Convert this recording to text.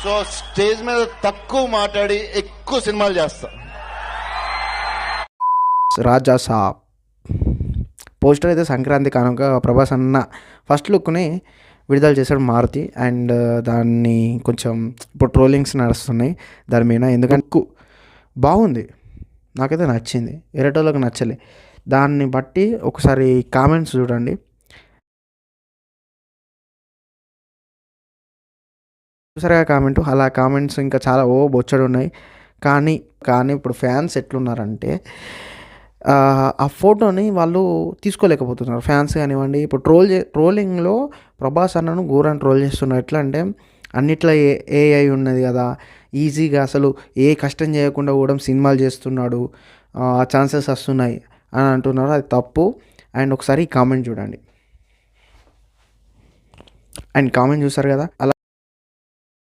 So stage మీద తక్కువ మాట్లాడి ఎక్కువ సినిమాలు చేస్తా. రాజా సాబ్ పోస్టర్ అయితే సంక్రాంతి కానుక ప్రభాస్ అన్న ఫస్ట్ లుక్ని విడుదల చేశాడు మారుతి. అండ్ దాన్ని కొంచెం ఇప్పుడు ట్రోలింగ్స్ నడుస్తున్నాయి దాని మీద, ఎందుకంటే బాగుంది, నాకైతే నచ్చింది, ఎరటోళ్ళకి నచ్చలే. దాన్ని బట్టి ఒకసారి కామెంట్స్ చూడండి. చూసారుగా కామెంటు, అలా కామెంట్స్ ఇంకా చాలా బొచ్చడు ఉన్నాయి. కానీ ఇప్పుడు ఫ్యాన్స్ ఎట్లున్నారంటే ఆ ఫోటోని వాళ్ళు తీసుకోలేకపోతున్నారు, ఫ్యాన్స్ కానివ్వండి. ఇప్పుడు ట్రోలింగ్లో ప్రభాస్ అన్నను ఘోరాన్ని ట్రోల్ చేస్తున్నారు. ఎట్లా అంటే అన్నిట్లో ఏఐ ఉన్నది కదా, ఈజీగా అసలు ఏ కష్టం చేయకుండా కూడా సినిమాలు చేస్తున్నాడు, ఛాన్సెస్ వస్తున్నాయి అని అంటున్నారు. అది తప్పు. అండ్ ఒకసారి కామెంట్ చూడండి. అండ్ కామెంట్ చూసారు కదా, అలా